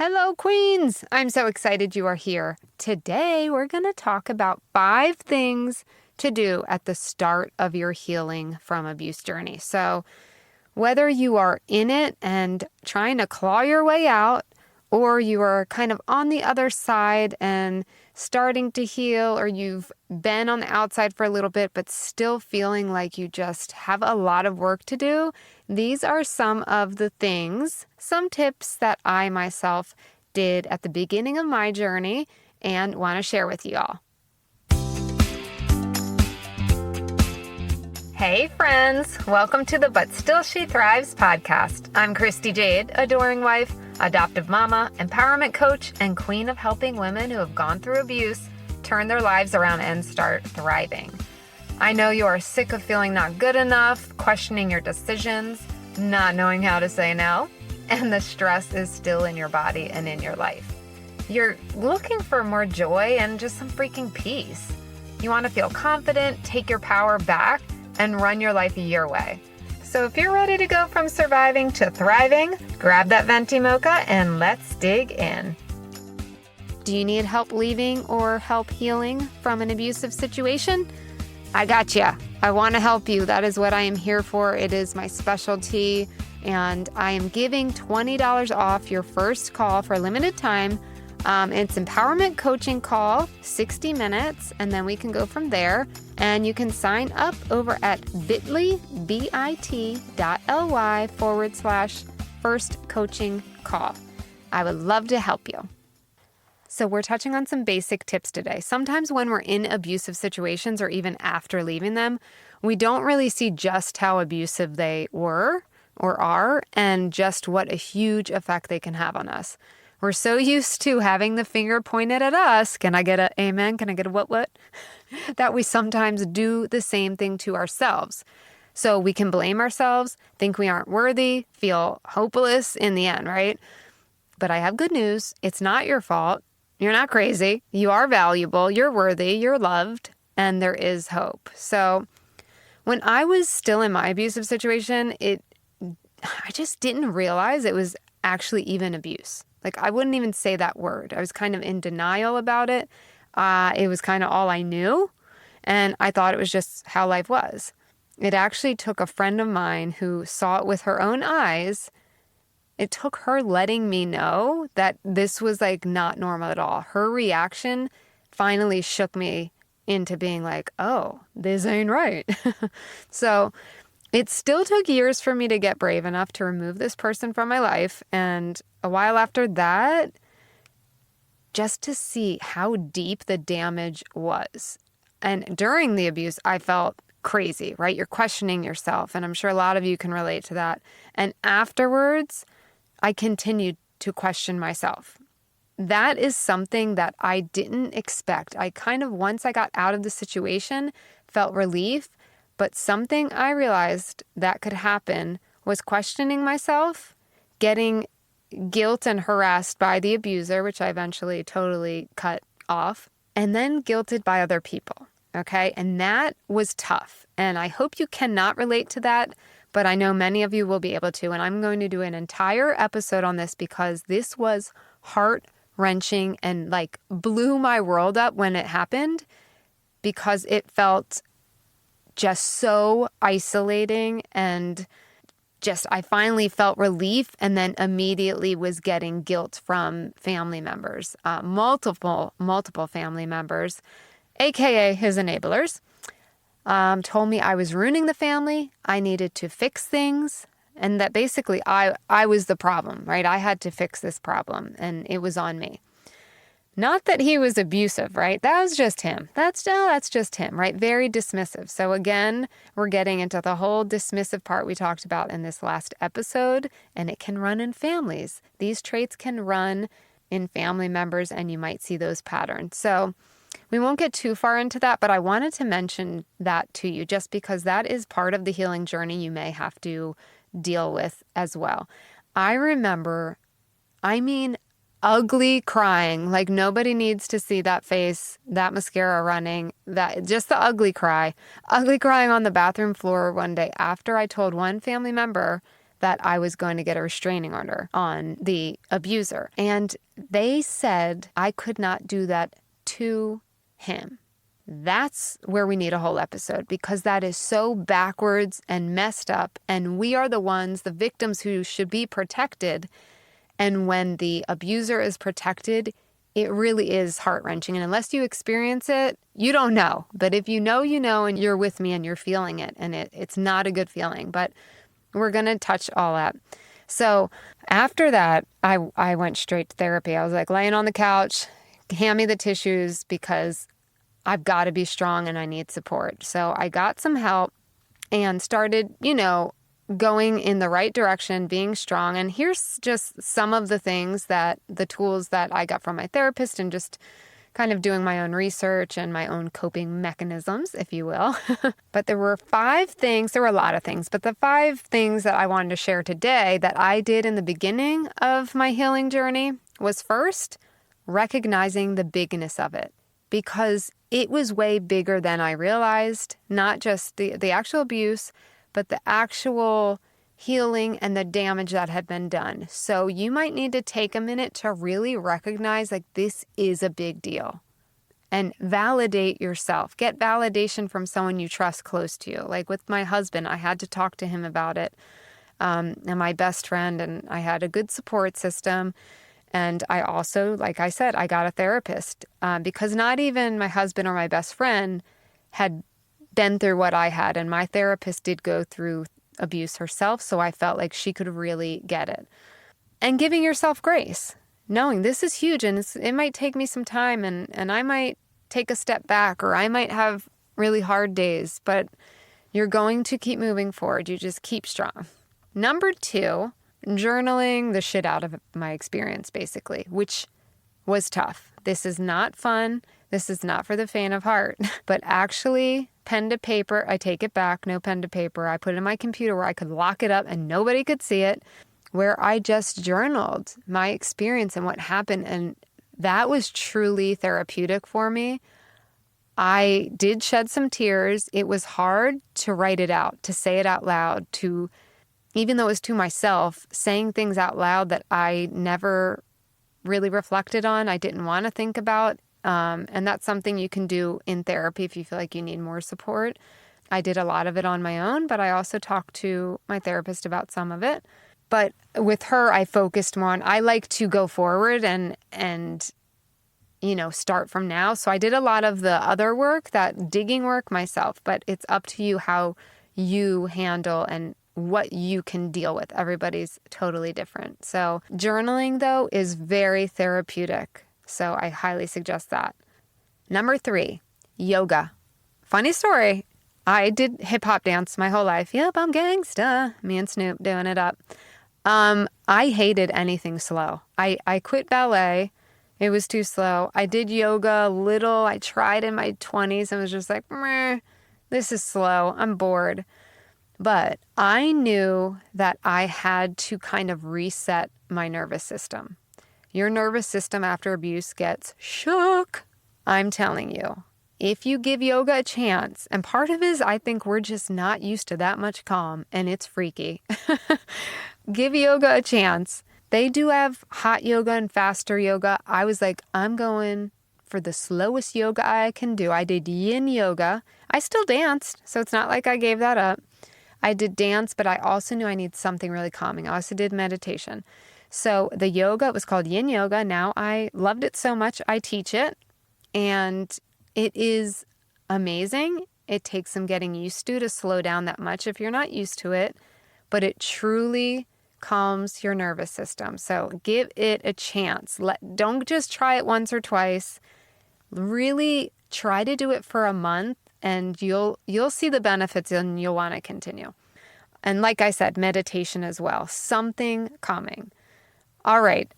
Hello, Queens! I'm so excited you are here. Today, we're going to talk about 5 things to do at the start of your healing from abuse journey. So, whether you are in it and trying to claw your way out, or you are kind of on the other side and starting to heal, or you've been on the outside for a little bit but still feeling like you just have a lot of work to do, these are some of the things, some tips that I myself did at the beginning of my journey and want to share with you all. Hey friends, welcome to the But Still She Thrives podcast. I'm Christy Jade, adoring wife, adoptive mama, empowerment coach, and queen of helping women who have gone through abuse turn their lives around and start thriving. I know you are sick of feeling not good enough, questioning your decisions, not knowing how to say no, and the stress is still in your body and in your life. You're looking for more joy and just some freaking peace. You want to feel confident, take your power back, and run your life your way. So if you're ready to go from surviving to thriving, grab that venti mocha and let's dig in. Do you need help leaving or help healing from an abusive situation? I got you. I want to help you. That is what I am here for. It is my specialty, and I am giving $20 off your first call for a limited time. It's empowerment coaching call, 60 minutes, and then we can go from there. And you can sign up over at bit.ly/first coaching call. I would love to help you. So we're touching on some basic tips today. Sometimes when we're in abusive situations or even after leaving them, we don't really see just how abusive they were or are and just what a huge effect they can have on us. We're so used to having the finger pointed at us. Can I get an amen? Can I get a what? That we sometimes do the same thing to ourselves. So we can blame ourselves, think we aren't worthy, feel hopeless in the end, right? But I have good news. It's not your fault. You're not crazy. You are valuable. You're worthy. You're loved. And there is hope. So when I was still in my abusive situation, I just didn't realize it was actually even abuse. Like, I wouldn't even say that word. I was kind of in denial about it. It was kind of all I knew. And I thought it was just how life was. It actually took a friend of mine who saw it with her own eyes. It took her letting me know that this was like not normal at all. Her reaction finally shook me into being like, oh, this ain't right. So it still took years for me to get brave enough to remove this person from my life. And a while after that, just to see how deep the damage was. And during the abuse, I felt crazy, right? You're questioning yourself. And I'm sure a lot of you can relate to that. And afterwards, I continued to question myself. That is something that I didn't expect. I kind of, once I got out of the situation, felt relief. But something I realized that could happen was questioning myself, getting guilt and harassed by the abuser, which I eventually totally cut off, and then guilted by other people, okay? And that was tough. And I hope you cannot relate to that, but I know many of you will be able to. And I'm going to do an entire episode on this because this was heart-wrenching and like blew my world up when it happened because it felt just so isolating and just I finally felt relief and then immediately was getting guilt from family members, multiple family members, aka his enablers, told me I was ruining the family, I needed to fix things, and that basically I was the problem, right? I had to fix this problem and it was on me. Not that he was abusive, right? That was just him. That's just him, right? Very dismissive. So again, we're getting into the whole dismissive part we talked about in this last episode, and it can run in families. These traits can run in family members, and you might see those patterns. So we won't get too far into that, but I wanted to mention that to you just because that is part of the healing journey you may have to deal with as well. I remember, ugly crying, like nobody needs to see that face, that mascara running, that just the ugly crying on the bathroom floor one day after I told one family member that I was going to get a restraining order on the abuser. And they said I could not do that to him. That's where we need a whole episode, because that is so backwards and messed up. And we are the ones, the victims, who should be protected. And when the abuser is protected, it really is heart-wrenching. And unless you experience it, you don't know. But if you know, and you're with me and you're feeling it, and it's not a good feeling. But we're going to touch all that. So after that, I went straight to therapy. I was like laying on the couch, hand me the tissues, because I've got to be strong and I need support. So I got some help and started, going in the right direction, being strong. And here's just some of the tools that I got from my therapist, and just kind of doing my own research and my own coping mechanisms, if you will. But there were a lot of things, but the 5 things that I wanted to share today that I did in the beginning of my healing journey was, first, recognizing the bigness of it, because it was way bigger than I realized, not just the actual abuse, but the actual healing and the damage that had been done. So you might need to take a minute to really recognize, like, this is a big deal, and validate yourself. Get validation from someone you trust close to you. Like with my husband, I had to talk to him about it, and my best friend, and I had a good support system. And I also, like I said, I got a therapist, because not even my husband or my best friend had been through what I had. And my therapist did go through abuse herself, so I felt like she could really get it. And giving yourself grace, knowing this is huge, and it might take me some time, and I might take a step back, or I might have really hard days, but you're going to keep moving forward. You just keep strong. Number 2, journaling the shit out of my experience, basically, which was tough. This is not fun. This is not for the faint of heart. But actually, pen to paper, I take it back, no pen to paper. I put it in my computer where I could lock it up and nobody could see it, where I just journaled my experience and what happened. And that was truly therapeutic for me. I did shed some tears. It was hard to write it out, to say it out loud, even though it was to myself, saying things out loud that I never really reflected on, I didn't want to think about. And that's something you can do in therapy if you feel like you need more support. I did a lot of it on my own, but I also talked to my therapist about some of it. But with her, I focused more on, I like to go forward and start from now. So I did a lot of the other work, that digging work myself, but it's up to you how you handle and what you can deal with. Everybody's totally different. So journaling, though, is very therapeutic. So I highly suggest that. Number 3, yoga. Funny story. I did hip hop dance my whole life. Yep, I'm gangsta. Me and Snoop doing it up. I hated anything slow. I quit ballet. It was too slow. I did yoga a little. I tried in my 20s and was just like, meh, this is slow. I'm bored. But I knew that I had to kind of reset my nervous system. Your nervous system after abuse gets shook. I'm telling you, if you give yoga a chance, and part of it is I think we're just not used to that much calm, and it's freaky. Give yoga a chance. They do have hot yoga and faster yoga. I was like, I'm going for the slowest yoga I can do. I did yin yoga. I still danced, so it's not like I gave that up. I did dance, but I also knew I need something really calming. I also did meditation. So the yoga, it was called yin yoga. Now I loved it so much, I teach it. And it is amazing. It takes some getting used to slow down that much if you're not used to it. But it truly calms your nervous system. So give it a chance. Don't just try it once or twice. Really try to do it for a month, and you'll see the benefits, and you'll want to continue. And like I said, meditation as well. Something calming. All right,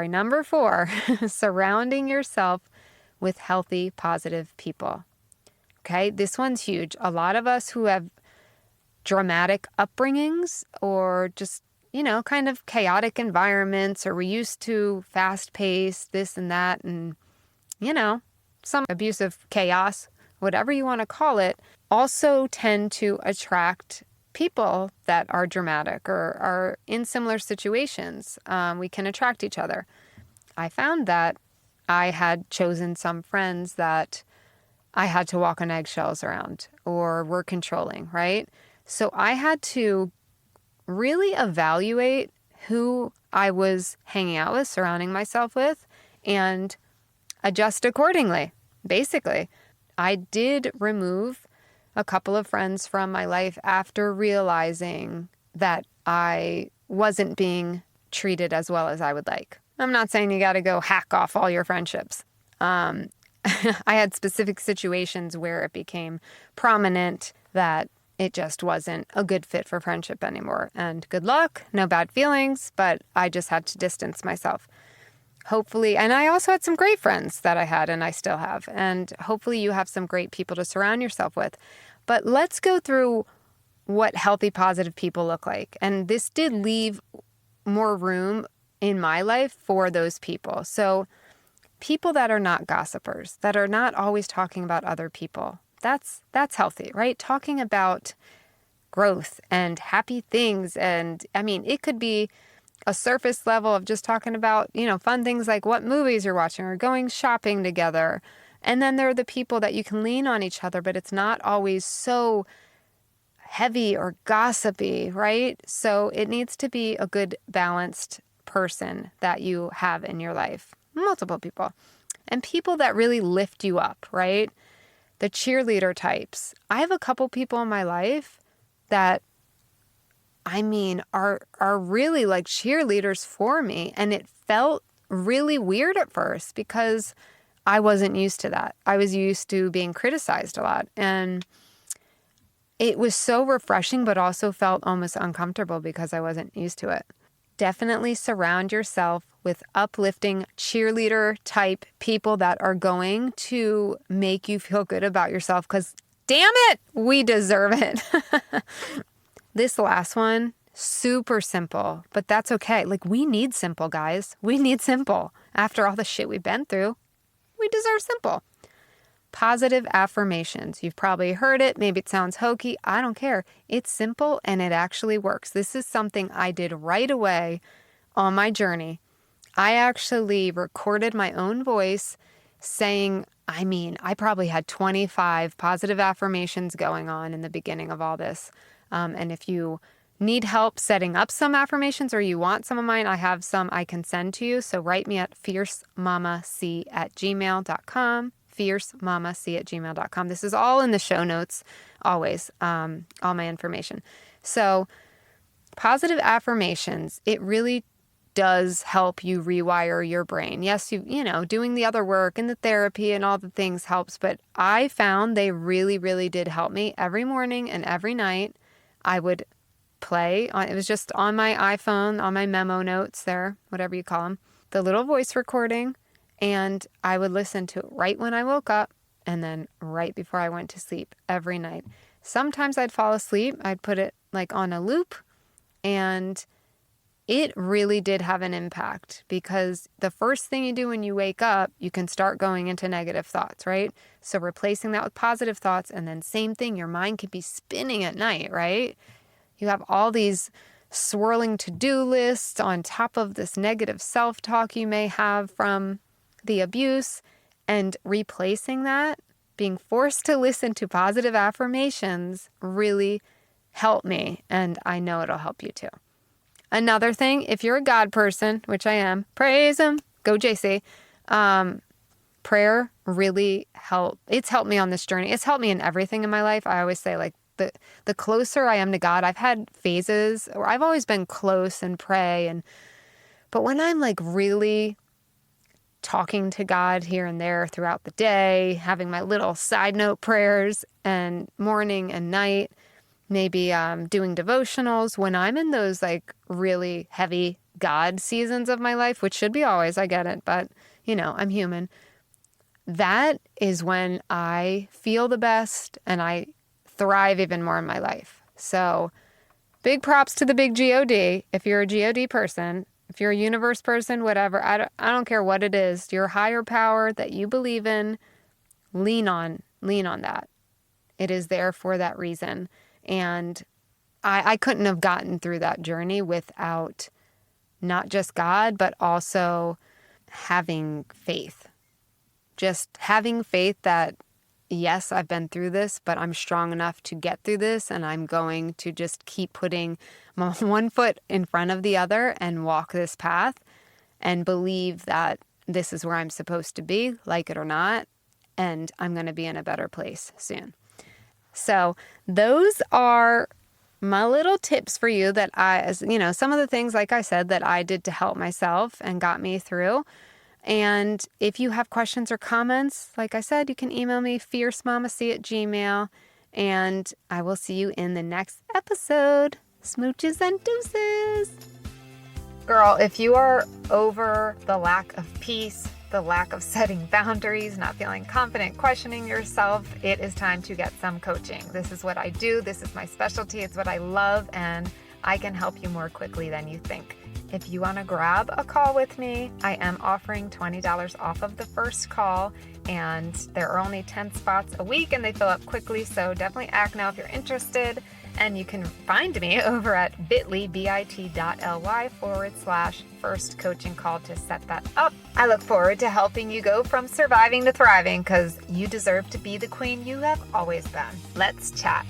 number 4, surrounding yourself with healthy, positive people. Okay, this one's huge. A lot of us who have dramatic upbringings or just, kind of chaotic environments, or we're used to fast paced, this and that, and, some abusive chaos, whatever you want to call it, also tend to attract people that are dramatic or are in similar situations. We can attract each other. I found that I had chosen some friends that I had to walk on eggshells around or were controlling, right? So I had to really evaluate who I was hanging out with, surrounding myself with, and adjust accordingly, basically. I did remove a couple of friends from my life after realizing that I wasn't being treated as well as I would like. I'm not saying you got to go hack off all your friendships. I had specific situations where it became prominent that it just wasn't a good fit for friendship anymore. And good luck, no bad feelings, but I just had to distance myself. Hopefully, and I also had some great friends that I had and I still have. And hopefully you have some great people to surround yourself with. But let's go through what healthy, positive people look like. And this did leave more room in my life for those people. So people that are not gossipers, that are not always talking about other people, that's healthy, right? Talking about growth and happy things. And I mean, it could be a surface level of just talking about, fun things like what movies you're watching or going shopping together. And then there are the people that you can lean on each other, but it's not always so heavy or gossipy, right? So it needs to be a good balanced person that you have in your life. Multiple people. And people that really lift you up, right? The cheerleader types. I have a couple people in my life that are really like cheerleaders for me. And it felt really weird at first because I wasn't used to that. I was used to being criticized a lot. And it was so refreshing, but also felt almost uncomfortable because I wasn't used to it. Definitely surround yourself with uplifting cheerleader type people that are going to make you feel good about yourself because damn it, we deserve it. This last one, super simple, but that's okay. Like we need simple, guys. We need simple. After all the shit we've been through, we deserve simple. Positive affirmations. You've probably heard it. Maybe it sounds hokey. I don't care. It's simple and it actually works. This is something I did right away on my journey. I actually recorded my own voice saying, I probably had 25 positive affirmations going on in the beginning of all this. And if you need help setting up some affirmations or you want some of mine, I have some I can send to you. So write me at fiercemamac@gmail.com. fiercemamac@gmail.com. This is all in the show notes, always, all my information. So positive affirmations, it really does help you rewire your brain. Yes, doing the other work and the therapy and all the things helps, but I found they really, really did help me. Every morning and every night, I would play on, it was just on my iPhone, on my memo notes there, whatever you call them, the little voice recording. And I would listen to it right when I woke up and then right before I went to sleep every night. Sometimes I'd fall asleep. I'd put it like on a loop, and it really did have an impact because the first thing you do when you wake up, you can start going into negative thoughts, right? So replacing that with positive thoughts, and then same thing, your mind could be spinning at night, right? You have all these swirling to-do lists on top of this negative self-talk you may have from the abuse, and replacing that, being forced to listen to positive affirmations really helped me, and I know it'll help you too. Another thing, if you're a God person, which I am, praise him, go JC, prayer really helped. It's helped me on this journey. It's helped me in everything in my life. I always say, like, the closer I am to God, I've had phases where I've always been close and pray, but when I'm like really talking to God here and there throughout the day, having my little side note prayers and morning and night, maybe doing devotionals, when I'm in those like really heavy God seasons of my life, which should be always, I get it, but I'm human. That is when I feel the best and I thrive even more in my life. So big props to the big God. If you're a God person, if you're a universe person, whatever, I don't care what it is, your higher power that you believe in, lean on that. It is there for that reason. And I couldn't have gotten through that journey without not just God, but also having faith. Just having faith that, yes, I've been through this, but I'm strong enough to get through this, and I'm going to just keep putting my one foot in front of the other and walk this path and believe that this is where I'm supposed to be, like it or not, and I'm going to be in a better place soon. So those are my little tips for you that some of the things, like I said, that I did to help myself and got me through. And if you have questions or comments, like I said, you can email me fiercemamac@gmail.com, and I will see you in the next episode. Smooches and deuces. Girl, if you are over the lack of peace, the lack of setting boundaries, not feeling confident, questioning yourself, it is time to get some coaching. This is what I do. This is my specialty. It's what I love, and I can help you more quickly than you think. If you want to grab a call with me, I am offering $20 off of the first call, and there are only 10 spots a week and they fill up quickly, so definitely act now if you're interested. And you can find me over at bit.ly/first coaching call to set that up. I look forward to helping you go from surviving to thriving, because you deserve to be the queen you have always been. Let's chat.